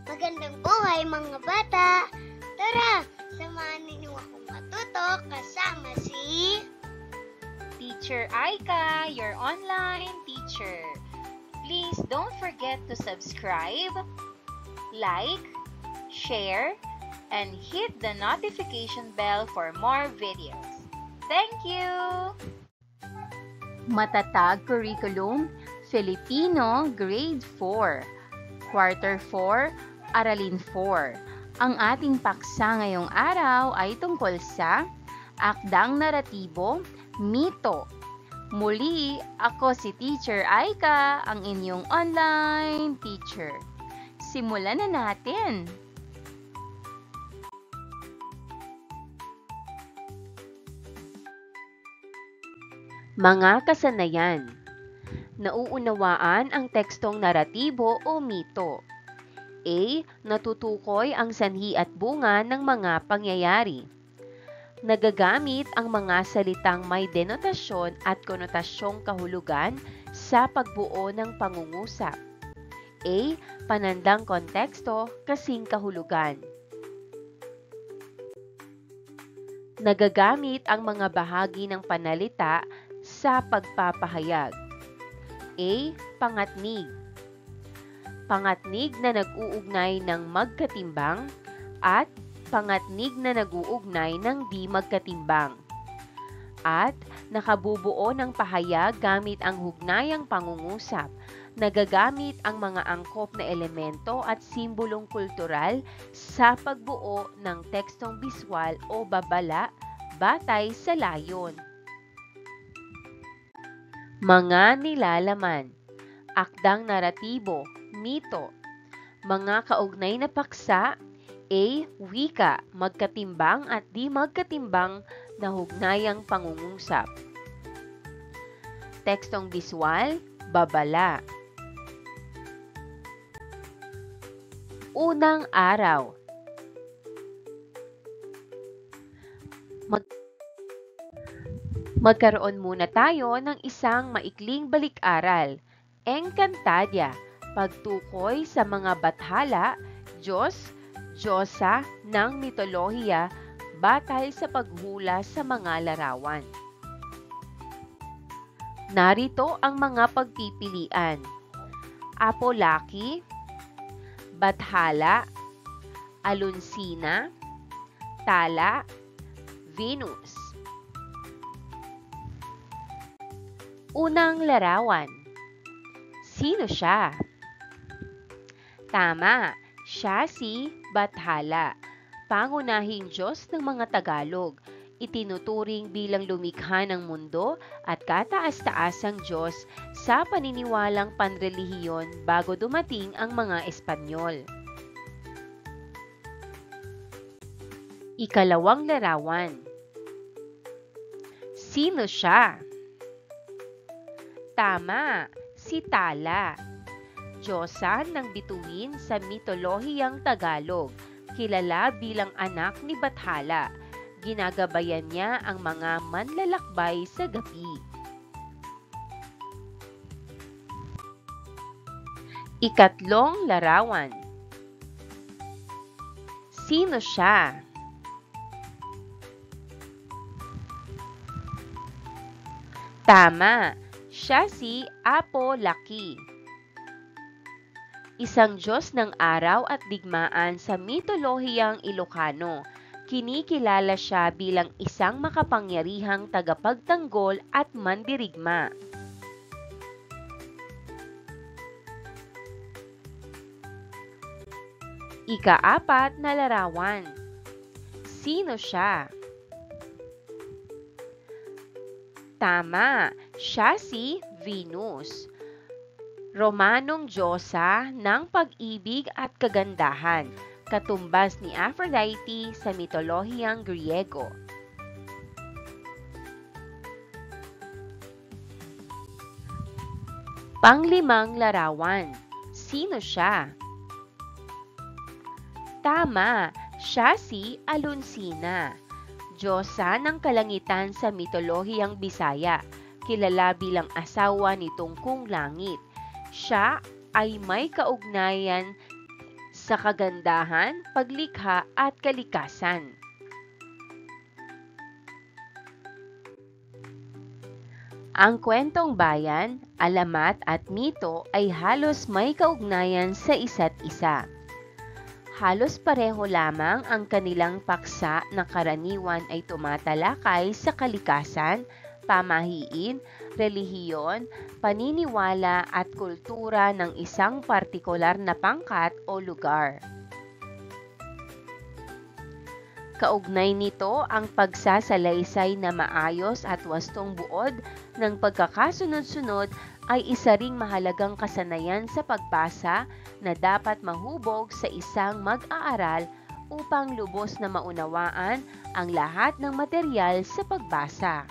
Magandang buhay mga bata! Tara, samahan ninyo akong matuto kasama si Teacher Aika, your online teacher. Please don't forget to subscribe, like, share, and hit the notification bell for more videos. Thank you! Matatag Curriculum, Filipino Grade 4, Quarter 4, Aralin 4. Ang ating paksa ngayong araw ay tungkol sa akdang naratibo, mito. Muli, ako si Teacher Aika, ang inyong online teacher. Simulan na natin! Mga kasanayan. Nauunawaan ang tekstong naratibo o mito. A. Natutukoy ang sanhi at bunga ng mga pangyayari. Nagagamit ang mga salitang may denotasyon at konotasyong kahulugan sa pagbuo ng pangungusap. A. Panandang konteksto kasing kahulugan. Nagagamit ang mga bahagi ng panalita sa pagpapahayag. A. Pangatnig. Pangatnig na nag-uugnay ng magkatimbang at pangatnig na nag-uugnay ng di magkatimbang. At nakabubuo ng pahayag gamit ang hugnayang pangungusap. Nagagamit ang mga angkop na elemento at simbolong kultural sa pagbuo ng tekstong biswal o babala batay sa layon. Mga nilalaman. Akdang naratibo, mito. Mga kaugnay na paksa. A. Wika, magkatimbang at di magkatimbang na hugnayang pangungusap. Tekstong biswal, babala. Unang araw. Magkaroon muna tayo ng isang maikling balik-aral. Encantadia, pagtukoy sa mga bathala, Diyos, Diyosa ng mitolohiya batay sa paghula sa mga larawan. Narito ang mga pagpipilian. Apolaki, Bathala, Alunsina, Tala, Venus. Unang larawan. Sino siya? Tama, siya si Bathala, pangunahing Diyos ng mga Tagalog. Itinuturing bilang lumikha ng mundo at kataas-taasang Diyos sa paniniwalang panrelihiyon bago dumating ang mga Espanyol. Ikalawang larawan. Sino siya? Tama, si Tala, Diyosa ng bituin sa mitolohiyang Tagalog, kilala bilang anak ni Bathala. Ginagabayan niya ang mga manlalakbay sa gabi. Ikatlong larawan. Sino siya? Tama, siya si Apolaki, isang Diyos ng araw at digmaan sa mitolohiyang Ilocano. Kinikilala siya bilang isang makapangyarihang tagapagtanggol at mandirigma. Ikaapat na larawan. Sino siya? Tama, siya si Venus, Romanong Diyosa ng pag-ibig at kagandahan, katumbas ni Aphrodite sa mitolohiyang Griego. Panglimang larawan. Sino siya? Tama, siya si Alunsina, Diyosa ng kalangitan sa mitolohiyang Bisaya, kilala bilang asawa ni Tungkong Langit. Siya ay may kaugnayan sa kagandahan, paglikha at kalikasan. Ang kwentong bayan, alamat at mito ay halos may kaugnayan sa isa't isa. Halos pareho lamang ang kanilang paksa na karaniwan ay tumatalakay sa kalikasan, pamahiin, relihiyon, paniniwala at kultura ng isang partikular na pangkat o lugar. Kaugnay nito ang pagsasalaysay na maayos at wastong buod ng pagkakasunod-sunod ay isa ring mahalagang kasanayan sa pagbasa na dapat mahubog sa isang mag-aaral upang lubos na maunawaan ang lahat ng material sa pagbasa.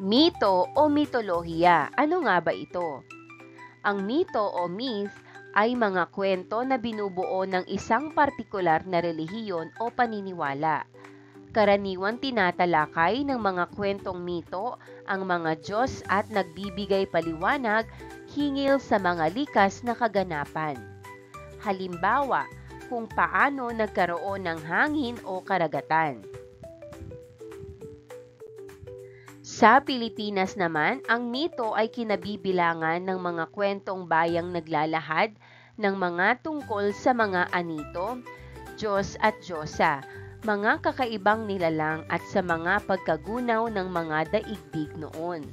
Mito o mitolohiya, ano nga ba ito? Ang mito o myth ay mga kwento na binubuo ng isang partikular na relihiyon o paniniwala. Karaniwan tinatalakay ng mga kwentong mito ang mga Diyos at nagbibigay paliwanag hinggil sa mga likas na kaganapan. Halimbawa, kung paano nagkaroon ng hangin o karagatan. Sa Pilipinas naman, ang mito ay kinabibilangan ng mga kwentong bayang naglalahad ng mga tungkol sa mga anito, Diyos at Diyosa, mga kakaibang nilalang at sa mga pagkagunaw ng mga daigdig noon.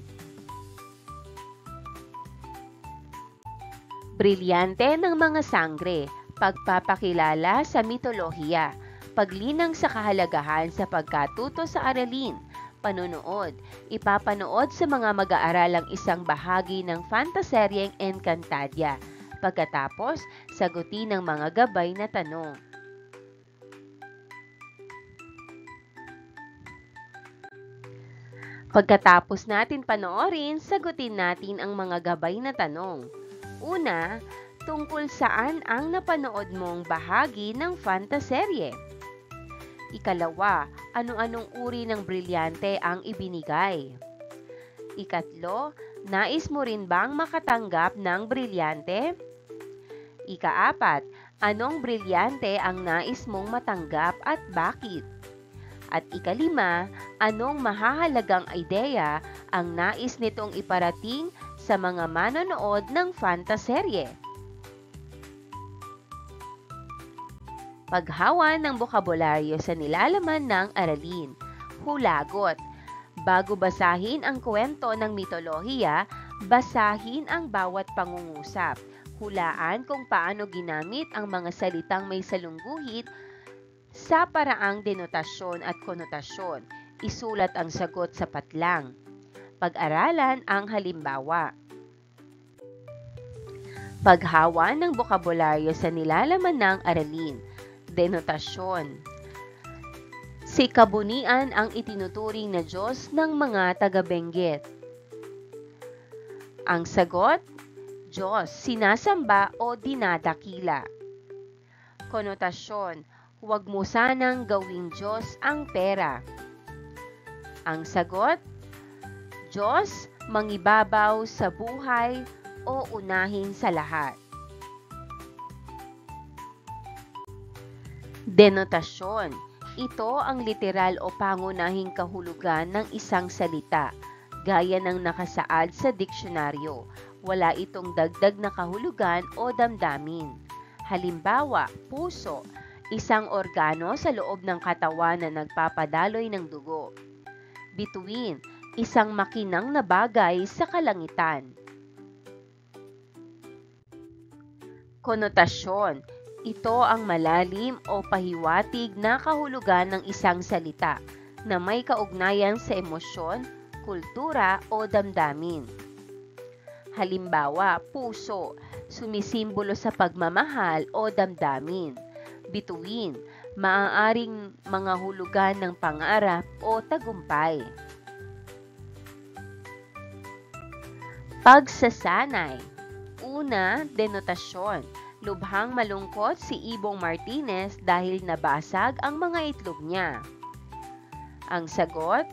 Brilyante ng mga sangre, pagpapakilala sa mitolohiya, paglinang sa kahalagahan sa pagkatuto sa aralin, panonood, ipapanood sa mga mag-aaralang isang bahagi ng fantaseryeng Encantadia. Pagkatapos, sagutin ang mga gabay na tanong. Pagkatapos natin panoorin, sagutin natin ang mga gabay na tanong. Una, tungkol saan ang napanood mong bahagi ng fantaserye? Ikalawa, ano-anong uri ng brilyante ang ibinigay? Ikatlo, nais mo rin bang makatanggap ng brilyante? Ikaapat, anong brilyante ang nais mong matanggap at bakit? At ikalima, anong mahahalagang ideya ang nais nitong iparating sa mga manonood ng fantaserye? Paghawa ng bokabularyo sa nilalaman ng aralin. Hulagot. Bago basahin ang kwento ng mitolohiya, basahin ang bawat pangungusap. Hulaan kung paano ginamit ang mga salitang may salungguhit sa paraang denotasyon at konotasyon. Isulat ang sagot sa patlang. Pag-aralan ang halimbawa. Paghawa ng bokabularyo sa nilalaman ng aralin. Denotasyon. Si Kabunian ang itinuturing na Diyos ng mga taga-Benguet. Ang sagot, Diyos, sinasamba o dinadakila. Konotasyon, huwag mo sanang gawing Diyos ang pera. Ang sagot, Diyos, mangibabaw sa buhay o unahin sa lahat. Denotasyon. Ito ang literal o pangunahing kahulugan ng isang salita, gaya ng nakasaad sa diksyonaryo. Wala itong dagdag na kahulugan o damdamin. Halimbawa, puso, isang organo sa loob ng katawan na nagpapadaloy ng dugo. Bituin, isang makinang na bagay sa kalangitan. Konotasyon. Ito ang malalim o pahiwatig na kahulugan ng isang salita na may kaugnayan sa emosyon, kultura o damdamin. Halimbawa, puso, sumisimbolo sa pagmamahal o damdamin. Bituin, maaaring mga hulugan ng pangarap o tagumpay. Pagsasanay. Una, denotasyon. Lubhang malungkot si Ibong Martinez dahil nabasag ang mga itlog niya. Ang sagot,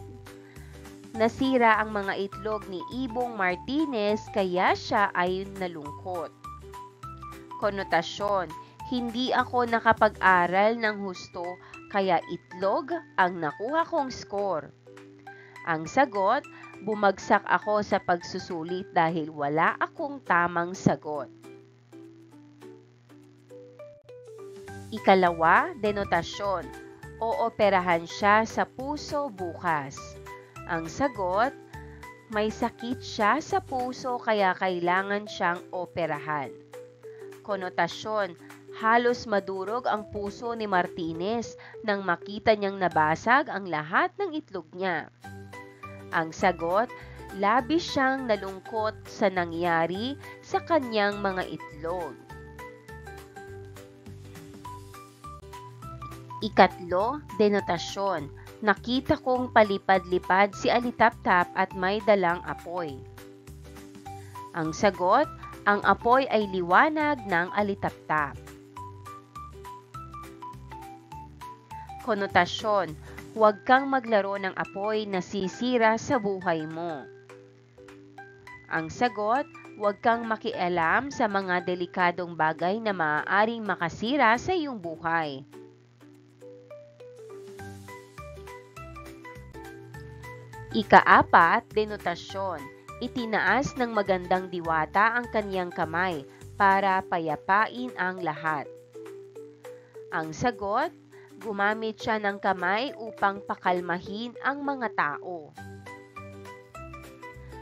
Nasira ang mga itlog ni Ibong Martinez kaya siya ay nalungkot. Konotasyon, hindi ako nakapag-aral ng husto kaya itlog ang nakuha kong score. Ang sagot, bumagsak ako sa pagsusulit dahil wala akong tamang sagot. Ikalawa, denotasyon. Ooperahan siya sa puso bukas. Ang sagot, may sakit siya sa puso kaya kailangan siyang operahan. Konotasyon, halos madurog ang puso ni Martinez nang makita niyang nabasag ang lahat ng itlog niya. Ang sagot, labis siyang nalungkot sa nangyari sa kanyang mga itlog. Ikatlo, denotasyon. Nakita kong palipad-lipad si Alitaptap at may dalang apoy. Ang sagot, ang apoy ay liwanag ng Alitaptap. Konotasyon, huwag kang maglaro ng apoy na sisira sa buhay mo. Ang sagot, huwag kang makialam sa mga delikadong bagay na maaaring makasira sa iyong buhay. Ikaapat, denotasyon. Itinaas ng magandang diwata ang kaniyang kamay para payapain ang lahat. Ang sagot, gumamit siya ng kamay upang pakalmahin ang mga tao.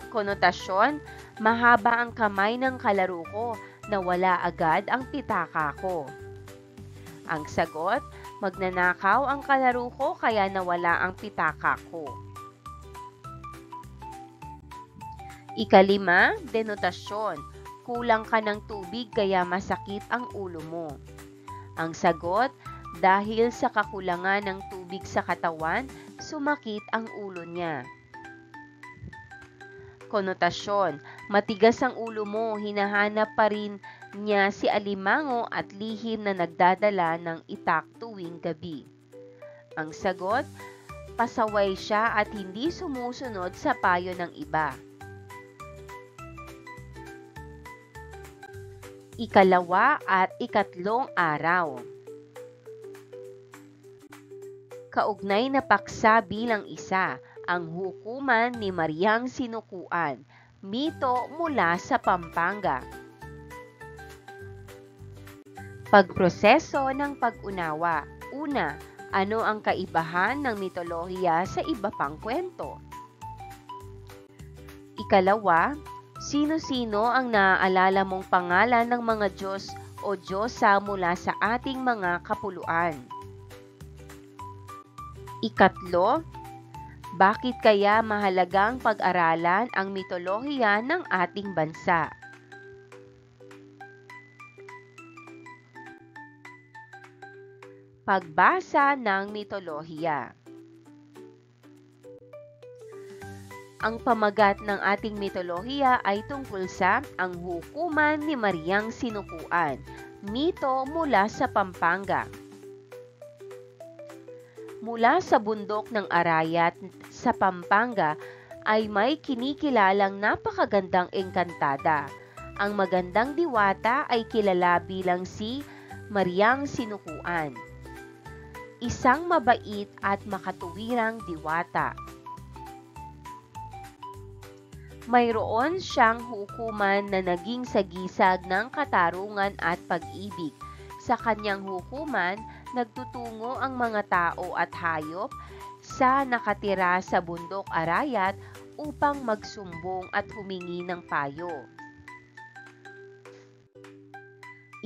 Konotasyon, mahaba ang kamay ng kalaro ko na wala agad ang pitaka ko. Ang sagot, magnanakaw ang kalaro ko kaya nawala ang pitaka ko. Ikalima, denotasyon. Kulang ka ng tubig kaya masakit ang ulo mo. Ang sagot, dahil sa kakulangan ng tubig sa katawan, sumakit ang ulo niya. Konotasyon, matigas ang ulo mo, hinahanap pa rin niya si Alimango at lihim na nagdadala ng itak tuwing gabi. Ang sagot, pasaway siya at hindi sumusunod sa payo ng iba. Ikalawa at ikatlong araw. Kaugnay na paksa bilang isa, ang hukuman ni Mariang Sinukuan, mito mula sa Pampanga. Pagproseso ng pag-unawa. Una, ano ang kaibahan ng mitolohiya sa iba pang kwento? Ikalawa, sino-sino ang naaalala mong pangalan ng mga Diyos o Diyosa mula sa ating mga kapuluan? Ikatlo, bakit kaya mahalagang pag-aralan ang mitolohiya ng ating bansa? Pagbasa ng mitolohiya. Ang pamagat ng ating mitolohiya ay tungkol sa ang hukuman ni Mariang Sinukuan, mito mula sa Pampanga. Mula sa bundok ng Arayat sa Pampanga ay may kinikilalang napakagandang engkantada. Ang magandang diwata ay kilala bilang si Mariang Sinukuan, isang mabait at makatuwirang diwata. Mayroon siyang hukuman na naging sagisag ng katarungan at pag-ibig. Sa kanyang hukuman, nagtutungo ang mga tao at hayop sa nakatira sa bundok Arayat upang magsumbong at humingi ng payo.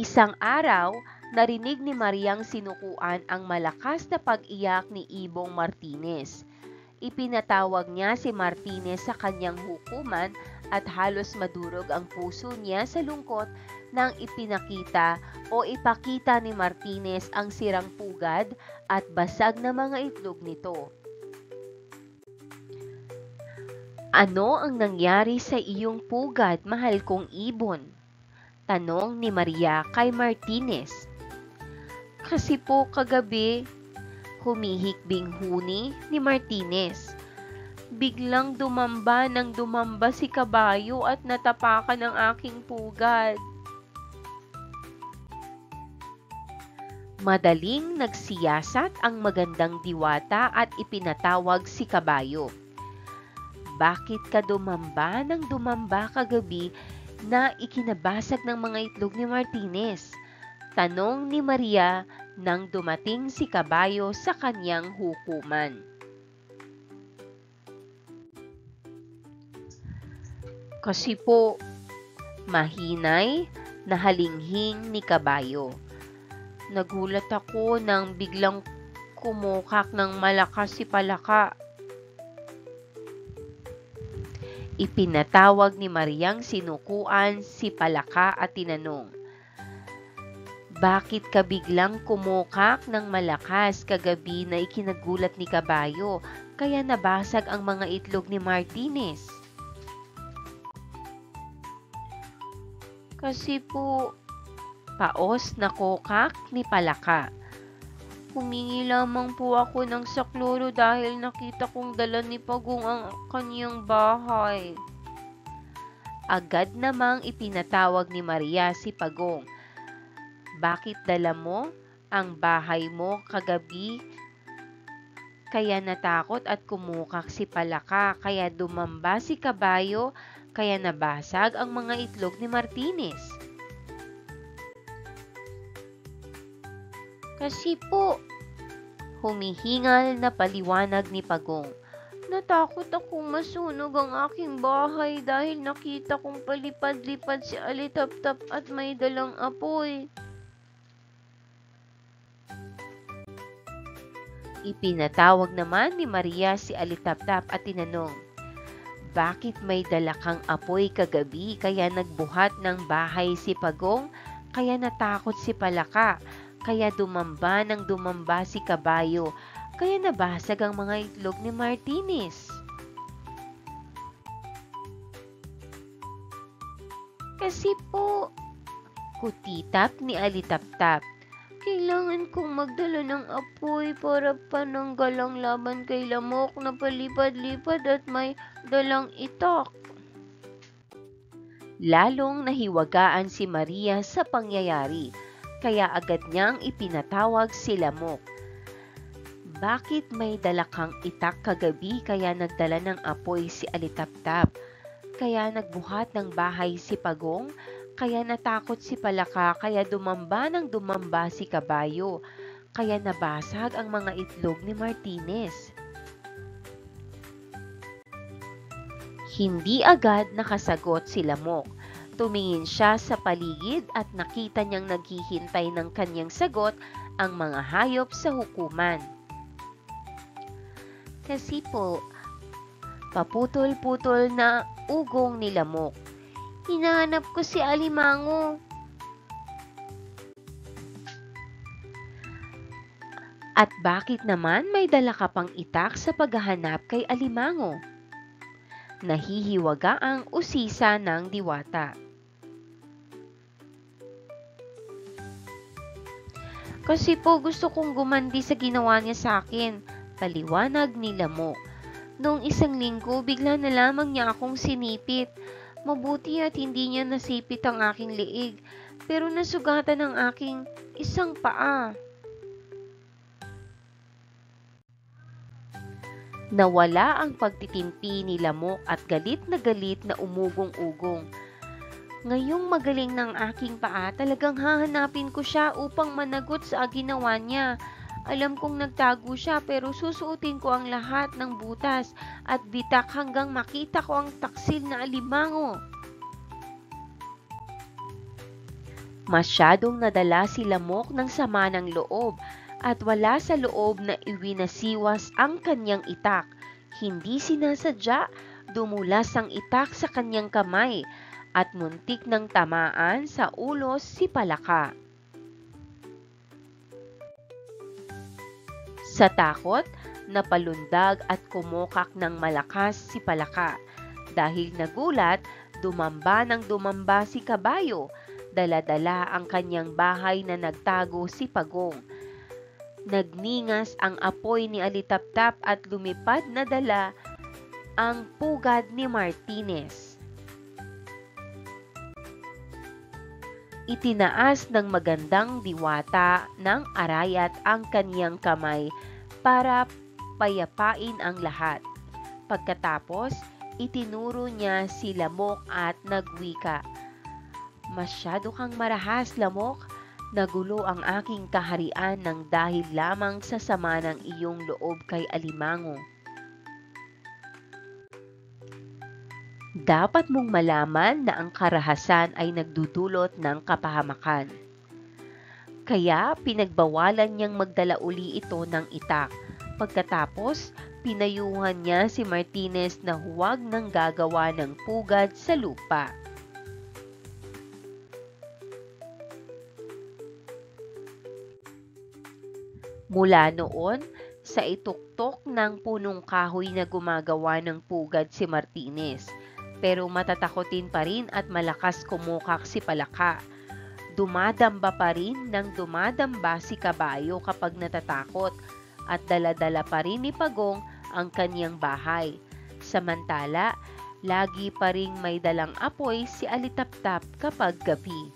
Isang araw, narinig ni Mariang Sinukuan ang malakas na pag-iyak ni Ibong Martinez. Ipinatawag niya si Martinez sa kanyang hukuman at halos madurog ang puso niya sa lungkot nang ipinakita o ipakita ni Martinez ang sirang pugad at basag na mga itlog nito. Ano ang nangyari sa iyong pugad, mahal kong ibon? Tanong ni Maria kay Martinez. Kasi po kagabi, humihikbing huni ni Martinez. Biglang dumamba ng dumamba si kabayo at natapakan ng aking pugad. Madaling nagsiyasat ang magandang diwata at ipinatawag si kabayo. Bakit ka dumamba ng dumamba kagabi na ikinabasag ng mga itlog ni Martinez? Tanong ni Maria nang dumating si kabayo sa kanyang hukuman. Kasi po, mahinay na halinghing ni kabayo. Nagulat ako nang biglang kumukak ng malakas si Palaka. Ipinatawag ni Mariang sinukuan si Palaka at tinanong, "Bakit ka biglang kumukak ng malakas kagabi na ikinagulat ni kabayo, kaya nabasag ang mga itlog ni Martinez?" Kasi po, paos na kokak ni Palaka. Humingi lamang po ako ng saklolo dahil nakita kong dala ni Pagong ang kanyang bahay. Agad namang ipinatawag ni Maria si Pagong. Bakit dala mo ang bahay mo kagabi? Kaya natakot at kumukak si Palaka, kaya dumamba si kabayo, kaya nabasag ang mga itlog ni Martinez. Kasi po, humihingal na paliwanag ni Pagong. Natakot akong masunog ang aking bahay dahil nakita kong palipad-lipad si Alitaptap at may dalang apoy. Ipinatawag naman ni Maria si Alitaptap at tinanong, "Bakit may dala kang apoy kagabi kaya nagbuhat ng bahay si Pagong, kaya natakot si Palaka, kaya dumamba ng dumamba si kabayo, kaya nabasag ang mga itlog ni Martinez?" Kasi po, kutitap ni Alitaptap, kailangan kong magdala ng apoy para pananggal ang laban kay Lamok na palipad-lipad at may dalang itak. Lalong nahiwagaan si Maria sa pangyayari, kaya agad niyang ipinatawag si Lamok. Bakit may dala kang itak kagabi kaya nagdala ng apoy si Alitaptap? Kaya nagbuhat ng bahay si Pagong? Kaya natakot si Palaka, kaya dumamba ng dumamba si kabayo, kaya nabasag ang mga itlog ni Martinez? Hindi agad nakasagot si Lamok. Tumingin siya sa paligid at nakita niyang naghihintay ng kanyang sagot ang mga hayop sa hukuman. Kasi po, paputol-putol na ugong ni Lamok. Hinahanap ko si Alimango. At bakit naman may dala ka pang itak sa paghahanap kay Alimango? Nahihiwaga ang usisa ng diwata. Kasi po gusto kong gumandi sa ginawa niya sa akin, paliwanag ni Lamok. Noong isang linggo, bigla na lamang niya akong sinipit. Mabuti at hindi niya nasipit ang aking liig, pero nasugatan ang aking isang paa. Nawala ang pagtitimpi ni Lamok at galit na umugong-ugong. Ngayong magaling ng aking paa, talagang hahanapin ko siya upang managot sa ginawa niya. Alam kong nagtago siya pero susuotin ko ang lahat ng butas at bitak hanggang makita ko ang taksil na alimango. Masyadong nadala si Lamok ng sama ng loob at wala sa loob na iwinasiwas ang kanyang itak. Hindi sinasadya, dumulas ang itak sa kanyang kamay at muntik ng tamaan sa ulo si Palaka. Sa takot, napalundag at kumukak ng malakas si Palaka. Dahil nagulat, dumamba ng dumamba si kabayo. Dala-dala ang kanyang bahay na nagtago si Pagong. Nagningas ang apoy ni Alitaptap at lumipad na dala ang pugad ni Martinez. Itinaas ng magandang diwata ng arayat ang kaniyang kamay para payapain ang lahat. Pagkatapos, itinuro niya si Lamok at nagwika, "Masyado kang marahas, Lamok. Nagulo ang aking kaharian ng dahil lamang sa sama ng iyong loob kay Alimango. Dapat mong malaman na ang karahasan ay nagdudulot ng kapahamakan. Kaya pinagbawalan niyang magdala uli ito ng itak. Pagkatapos, pinayuhan niya si Martinez na huwag nang gagawa ng pugad sa lupa. Mula noon, sa ituktok ng punong kahoy na gumagawa ng pugad si Martinez. Pero matatakotin pa rin at malakas kumukak si Palaka. Dumadamba pa rin ng dumadamba si Kabayo kapag natatakot at dala-dala pa rin ni Pagong ang kaniyang bahay. Samantala, lagi pa ring may dalang apoy si Alitaptap kapag gabi.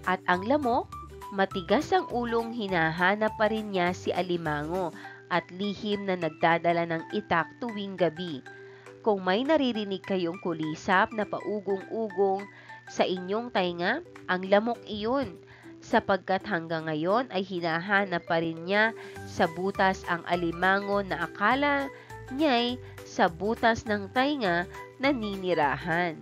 At ang Lamok, matigas ang ulong hinahanap pa rin niya si Alimango at lihim na nagdadala ng itak tuwing gabi. Kung may naririnig kayong kulisap na paugong-ugong sa inyong tainga, ang Lamok iyon, sapagkat hanggang ngayon ay hinahanap pa rin niya sa butas ang Alimango na akala niya'y sa butas ng tainga naninirahan.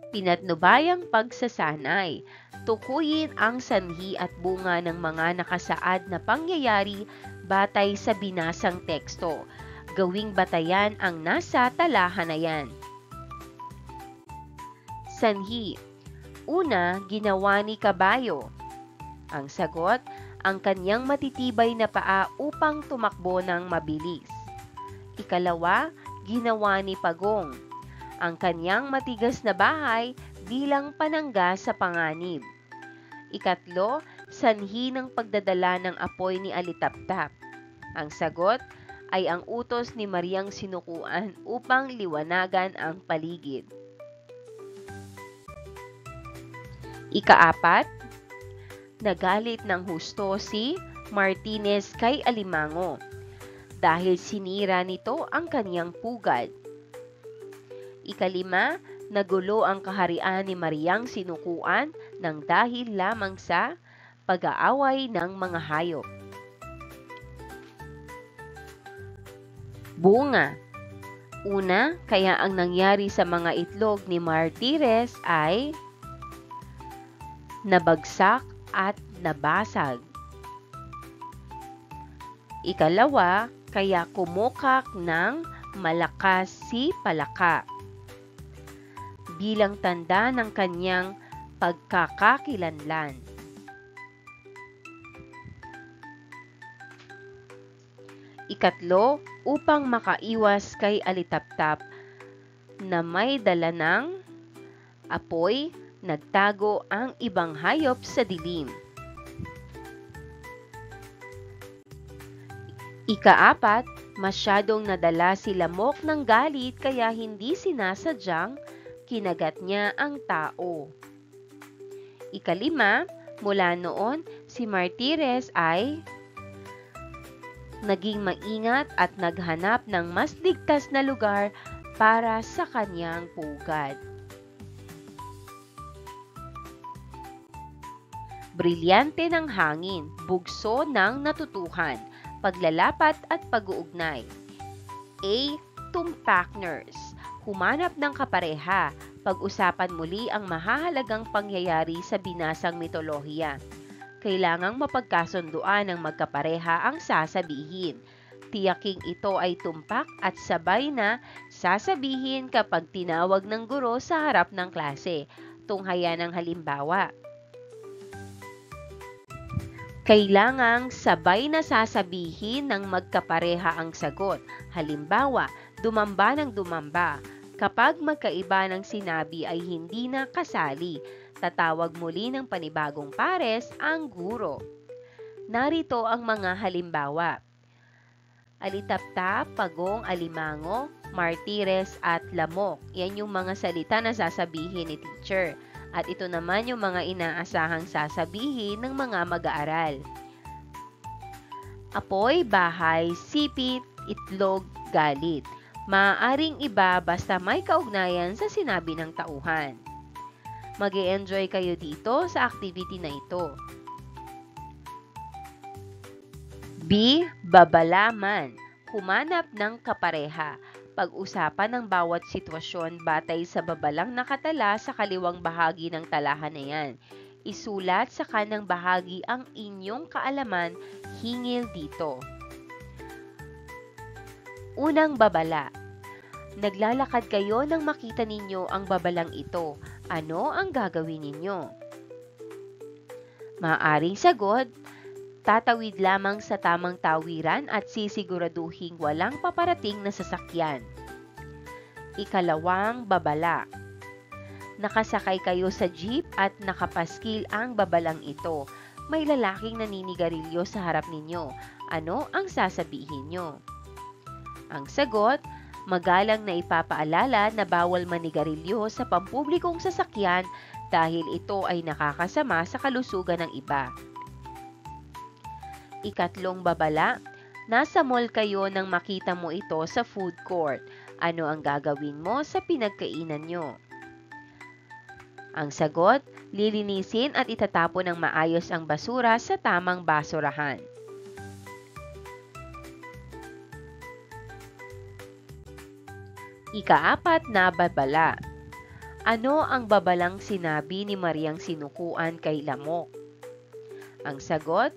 Pinatnubayang pagsasanay, tukuyin ang sanhi at bunga ng mga nakasaad na pangyayari batay sa binasang teksto. Gawing batayan ang nasa talahan na yan. Sanhi. Una, ginawa ni Kabayo. Ang sagot, ang kanyang matitibay na paa upang tumakbo ng mabilis. Ikalawa, ginawa ni Pagong. Ang kanyang matigas na bahay bilang panangga sa panganib. Ikatlo, sanhi ng pagdadala ng apoy ni Alitaptap. Ang sagot ay ang utos ni Mariang Sinukuan upang liwanagan ang paligid. Ikaapat, nagalit ng husto si Martinez kay Alimango dahil sinira nito ang kaniyang pugad. Ikalima, nagulo ang kaharian ni Mariang Sinukuan ng dahil lamang sa pag-aaway ng mga hayop. Bunga. Una, kaya ang nangyari sa mga itlog ni Martires ay nabagsak at nabasag. Ikalawa, kaya kumukak ng malakas si Palaka bilang tanda ng kanyang pagkakakilanlan. Ikatlo, upang makaiwas kay Alitaptap na may dala ng apoy, nagtago ang ibang hayop sa dilim. Ikaapat, masyadong nadala si Lamok ng galit kaya hindi sinasadyang kinagat niya ang tao. Ikalima, mula noon, si Martires ay naging maingat at naghanap ng mas ligtas na lugar para sa kanyang pugad. Brilyante ng hangin, bugso ng natutuhan, paglalapat at pag-uugnay. A. Tumpakners. Humanap ng kapareha, pag-usapan muli ang mahahalagang pangyayari sa binasang mitolohiya. Kailangang mapagkasunduan ng magkapareha ang sasabihin. Tiyaking ito ay tumpak at sabay na sasabihin kapag tinawag ng guro sa harap ng klase. Tunghayan ng halimbawa. Kailangang sabay na sasabihin ng magkapareha ang sagot. Halimbawa, dumamba ng dumamba. Kapag magkaiba ng sinabi ay hindi na kasali, tatawag muli ng panibagong pares ang guro. Narito ang mga halimbawa. Alitaptap, pagong, alimango, martires at lamok. Yan yung mga salita na sasabihin ni teacher. At ito naman yung mga inaasahang sasabihin ng mga mag-aaral. Apoy, bahay, sipit, itlog, galit. Maaaring iba basta may kaugnayan sa sinabi ng tauhan. Mag-e-enjoy kayo dito sa activity na ito. B. Babalaman. Humanap ng kapareha. Pag-usapan ng bawat sitwasyon batay sa babalang nakatala sa kaliwang bahagi ng talahan na yan. Isulat sa kanang bahagi ang inyong kaalaman hingil dito. Unang babala. Naglalakad kayo nang makita ninyo ang babalang ito. Ano ang gagawin ninyo? Maaaring sagot, tatawid lamang sa tamang tawiran at sisiguraduhing walang paparating na sasakyan. Ikalawang babala. Nakasakay kayo sa jeep at nakapaskil ang babalang ito. May lalaking naninigarilyo sa harap ninyo. Ano ang sasabihin nyo? Ang sagot, magalang na ipapaalala na bawal manigarilyo sa pampublikong sasakyan dahil ito ay nakakasama sa kalusugan ng iba. Ikatlong babala, nasa mall kayo nang makita mo ito sa food court. Ano ang gagawin mo sa pinagkainan nyo? Ang sagot, lilinisin at itatapon ng maayos ang basura sa tamang basurahan. Ikaapat na babala. Ano ang babalang sinabi ni Mariang sinukuan kay Lamok? Ang sagot,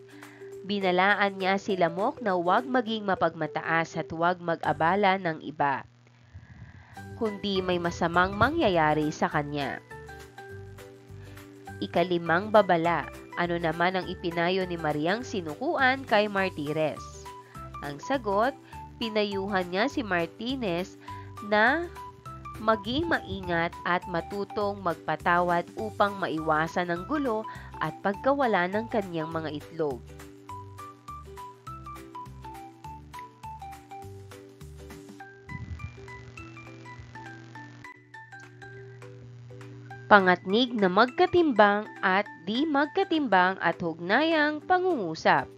binalaan niya si Lamok na huwag maging mapagmataas at huwag mag-abala ng iba, kundi may masamang mangyayari sa kanya. Ikalimang babala. Ano naman ang ipinayo ni Mariang sinukuan kay Martires? Ang sagot, pinayuhan niya si Martinez na maging maingat at matutong magpatawad upang maiwasan ang gulo at pagkawala ng kanyang mga itlog. Pangatnig na magkatimbang at di magkatimbang at hugnayang pangungusap.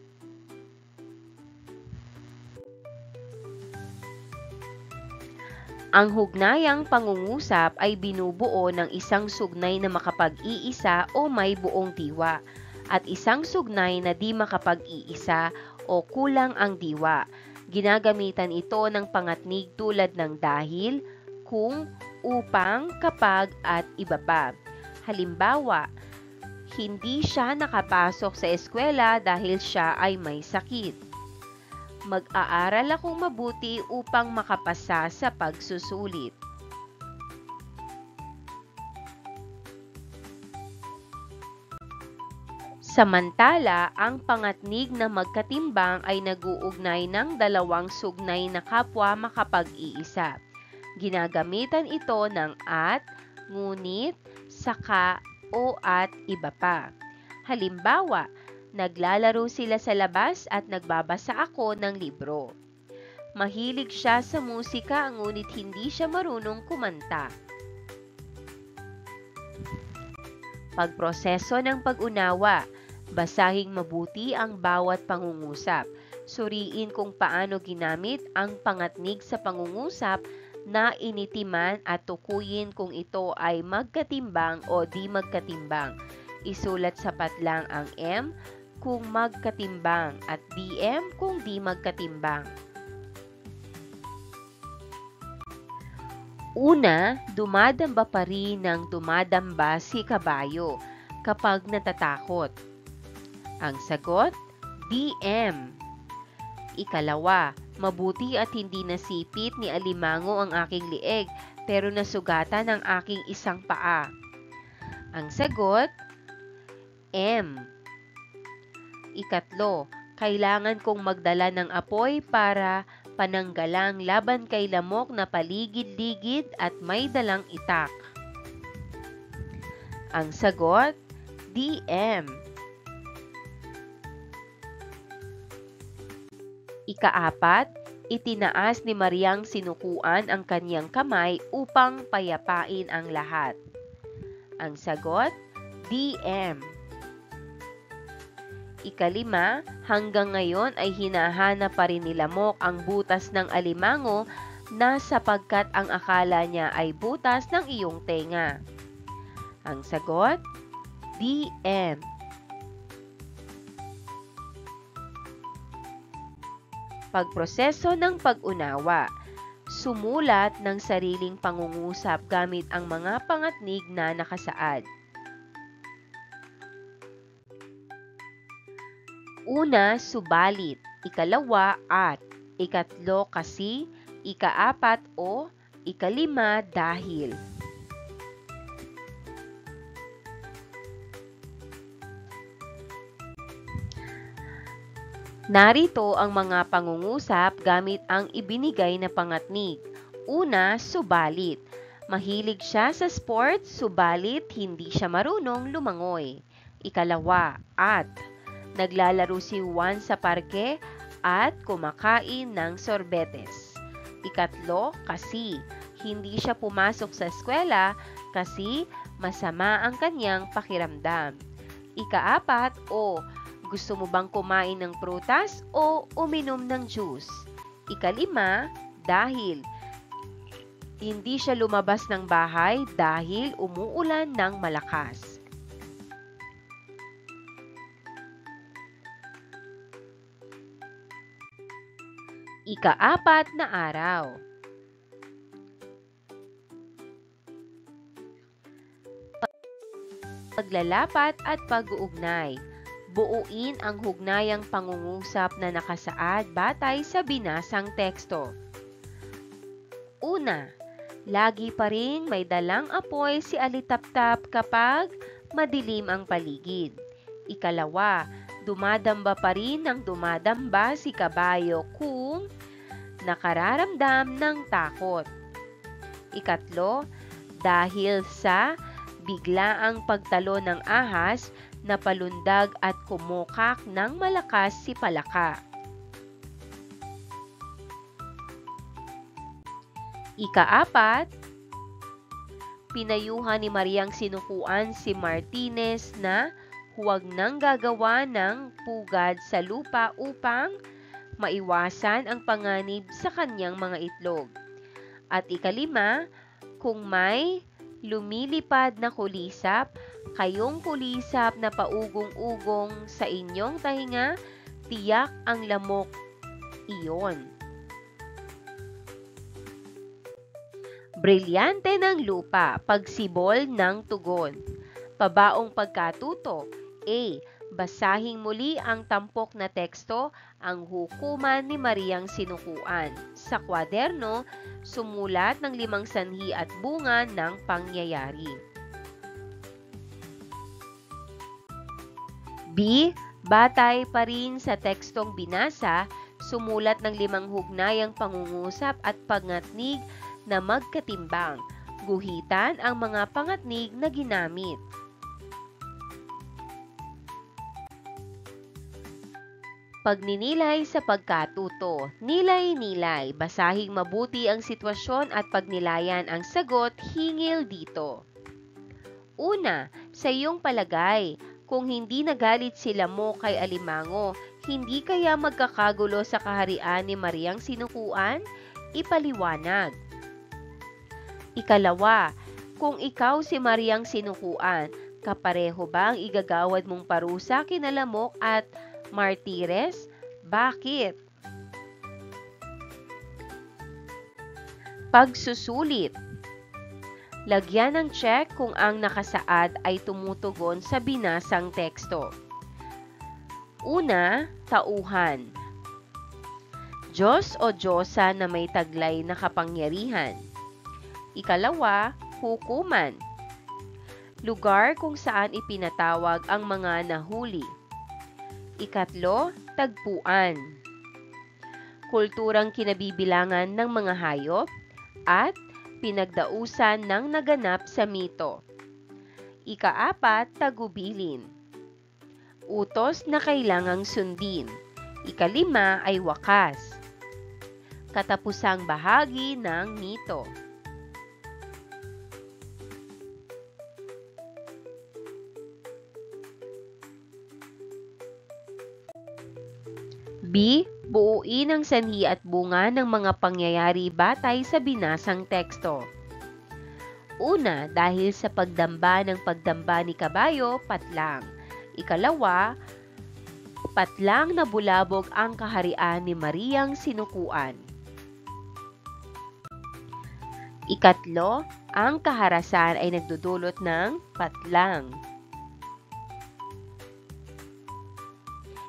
Ang hugnayang pangungusap ay binubuo ng isang sugnay na makapag-iisa o may buong diwa at isang sugnay na di makapag-iisa o kulang ang diwa. Ginagamitan ito ng pangatnig tulad ng dahil, kung, upang, kapag at iba pa. Halimbawa, hindi siya nakapasok sa eskwela dahil siya ay may sakit. Mag-aaral akong mabuti upang makapasa sa pagsusulit. Samantala, ang pangatnig na magkatimbang ay nag-uugnay ng dalawang sugnay na kapwa makapag-iisa. Ginagamitan ito ng at, ngunit, saka, o at iba pa. Halimbawa, naglalaro sila sa labas at nagbabasa ako ng libro. Mahilig siya sa musika ngunit hindi siya marunong kumanta. Pagproseso ng pag-unawa. Basahing mabuti ang bawat pangungusap. Suriin kung paano ginamit ang pangatnig sa pangungusap na initiman at tukuyin kung ito ay magkatimbang o di magkatimbang. Isulat sapat lang ang M kung magkatimbang at DM kung di magkatimbang. Una, dumadamba pa rin ng dumadamba si kabayo kapag natatakot. Ang sagot, DM. Ikalawa, mabuti at hindi nasipit ni alimango ang aking lieg pero nasugatan ang aking isang paa. Ang sagot, M. Ikatlo, kailangan kong magdala ng apoy para pananggalang laban kay lamok na paligid-ligid at may dalang itak. Ang sagot, DM. Ika-4, itinaas ni Mariang Sinukuan ang kanyang kamay upang payapain ang lahat. Ang sagot, DM. Ika-5, hanggang ngayon ay hinahanap pa rin ni Lamok ang butas ng alimango na sapagkat ang akala niya ay butas ng iyong tenga. Ang sagot, DM. Pagproseso ng pag-unawa. Sumulat ng sariling pangungusap gamit ang mga pangatnig na nakasaad. Una, subalit. Ikalawa, at. Ikatlo, kasi. Ika-4 o. Ika-5, dahil. Narito ang mga pangungusap gamit ang ibinigay na pangatnig. Una, subalit. Mahilig siya sa sports, subalit hindi siya marunong lumangoy. Ikalawa, at. Naglalaro si Juan sa parke at kumakain ng sorbetes. Ikatlo, kasi. Hindi siya pumasok sa eskwela kasi masama ang kanyang pakiramdam. Ika-4, o. Gusto mo bang kumain ng prutas o uminom ng juice? Ika-5, dahil. Hindi siya lumabas ng bahay dahil umuulan ng malakas. Ika-4 na araw. Paglalapat at pag-uugnay. Buuin ang hugnayang pangungusap na nakasaad batay sa binasang teksto. Una, lagi pa rin may dalang apoy si Alitaptap kapag madilim ang paligid. Ikalawa, dumadamba pa rin ng dumadamba si kabayo kung nakararamdam ng takot. Ikatlo, dahil sa biglaang pagtalo ng ahas, napalundag at kumukak ng malakas si Palaka. Ika-4, pinayuhan ni Mariang Sinukuan si Martinez na huwag nang gagawa ng pugad sa lupa upang maiwasan ang panganib sa kanyang mga itlog. At ika-5, kung may lumilipad na kulisap, kayong kulisap na paugong-ugong sa inyong tahinga, tiyak ang lamok iyon. Brilyante ng lupa, pagsibol ng tugon. Pabaong pagkatuto. A. Basahing muli ang tampok na teksto, ang hukuman ni Mariang Sinukuan. Sa kwaderno, sumulat ng 5 sanhi at bunga ng pangyayari. B. Batay pa rin sa tekstong binasa, sumulat ng 5 hugnayang pangungusap at pangatnig na magkatimbang. Guhitan ang mga pangatnig na ginamit. Pagninilay sa pagkatuto. Nilay-nilay. Basahing mabuti ang sitwasyon at pagnilayan ang sagot hingil dito. Una, sa iyong palagay, kung hindi nagalit sila mo kay Alimango, hindi kaya magkakagulo sa kaharian ni Mariang Sinukuan? Ipaliwanag. Ikalawa, kung ikaw si Mariang Sinukuan, kapareho ba ang igagawad mong parusa kina Lamok at Martires? Bakit? Pagsusulit. Lagyan ng check kung ang nakasaad ay tumutugon sa binasang teksto. Una, tauhan. Diyos o Diyosa na may taglay na kapangyarihan. Ikalawa, hukuman. Lugar kung saan ipinatawag ang mga nahuli. Ikatlo, tagpuan. kulturang kinabibilangan ng mga hayop, at pinagdausan ng naganap sa mito. Ika-4, tagubilin. Utos na kailangang sundin. Ika-5 ay wakas. Katapusang bahagi ng mito. B. Buuin ang sanhi at bunga ng mga pangyayari batay sa binasang teksto. Una, dahil sa pagdamba ng pagdamba ni kabayo, patlang. Ikalawa, patlang na bulabog ang kaharian ni Mariang sinukuan. Ikatlo, ang kaharasan ay nagdudulot ng patlang.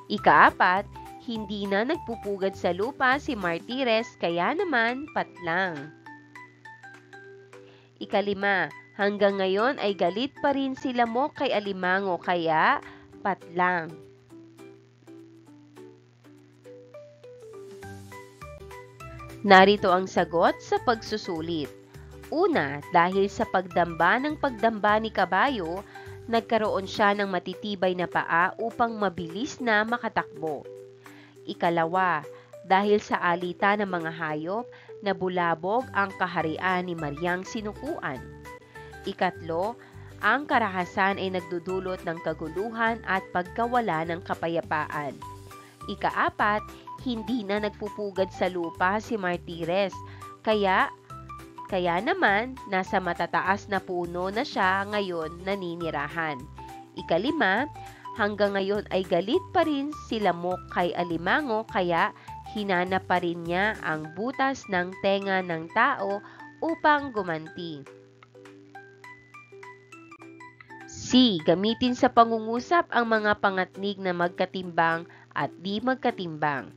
Ika-4, hindi na nagpupugad sa lupa si Martires kaya naman patlang. Ika-5, hanggang ngayon ay galit pa rin si Lamok kay Alimango kaya patlang. Narito ang sagot sa pagsusulit. Una, dahil sa pagdamba ng pagdamba ni kabayo, nagkaroon siya ng matitibay na paa upang mabilis na makatakbo. Ikalawa, dahil sa alita ng mga hayop, nabulabog ang kaharian ni Mariang sinukuan. Ikatlo, ang karahasan ay nagdudulot ng kaguluhan at pagkawala ng kapayapaan. Ika-4, hindi na nagpupugad sa lupa si Martires, kaya naman nasa matataas na puno na siya ngayon naninirahan. Ika-5, hanggang ngayon ay galit pa rin si Lamok kay Alimango kaya hinanap pa rin niya ang butas ng tenga ng tao upang gumanti. C. Gamitin sa pangungusap ang mga pangatnig na magkatimbang at di magkatimbang.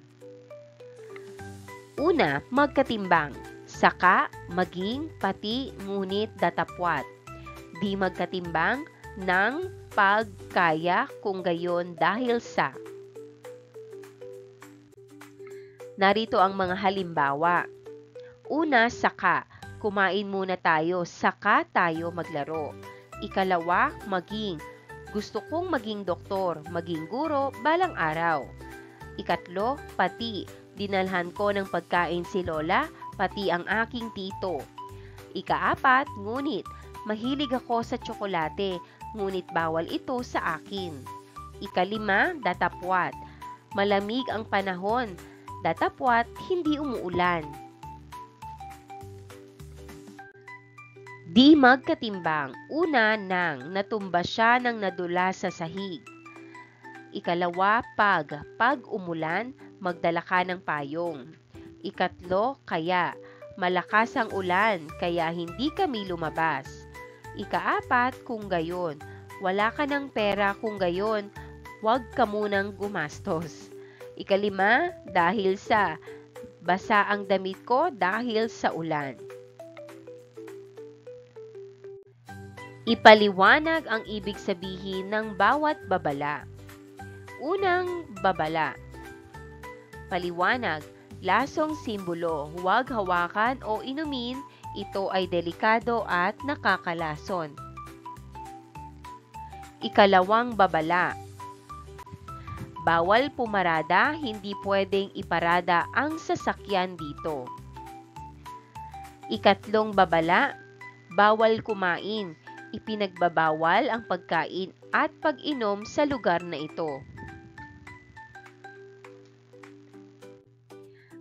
Una, magkatimbang. Saka, maging, pati, ngunit, datapwat. Di magkatimbang, ng, pag, kaya, kung gayon, dahil sa. Narito ang mga halimbawa. Una, saka. Kumain muna tayo, saka tayo maglaro. Ikalawa, maging. Gusto kong maging doktor, maging guro, balang araw. Ikatlo, pati. Dinalhan ko ng pagkain si Lola, pati ang aking tito. Ika-4, ngunit. Mahilig ako sa tsokolate, ngunit bawal ito sa akin. Ika-5, datapwat. Malamig ang panahon, datapwat hindi umuulan. Di magkatimbang. Una, nang natumba siya ng nadula sa sahig. Ikalawa, pag umulan, magdala ka ng payong. Ikatlo, kaya malakas ang ulan kaya hindi kami lumabas. Ika-4, kung gayon, wala ka ng pera kung gayon, huwag ka munang gumastos. Ika-5, dahil sa basa ang damit ko dahil sa ulan. Ipaliwanag ang ibig sabihin ng bawat babala. Unang babala. Paliwanag, lasong simbolo, huwag hawakan o inumin, ito ay delikado at nakakalason. Ikalawang babala. Bawal pumarada, hindi pwedeng iparada ang sasakyan dito. Ikatlong babala, bawal kumain, ipinagbabawal ang pagkain at pag-inom sa lugar na ito.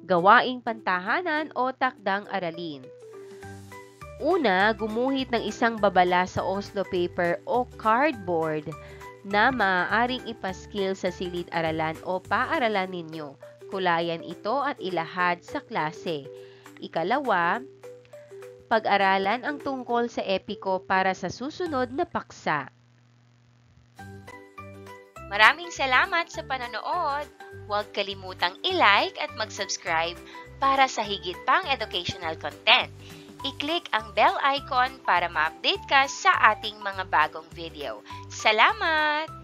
Gawaing pantahanan o takdang aralin. Una, gumuhit ng isang babala sa Oslo paper o cardboard na maaaring ipaskil sa silid-aralan o paaralan ninyo. Kulayan ito at ilahad sa klase. Ikalawa, pag-aralan ang tungkol sa epiko para sa susunod na paksa. Maraming salamat sa panonood! Huwag kalimutang i-like at mag-subscribe para sa higit pang educational content. I-click ang bell icon para ma-update ka sa ating mga bagong video. Salamat!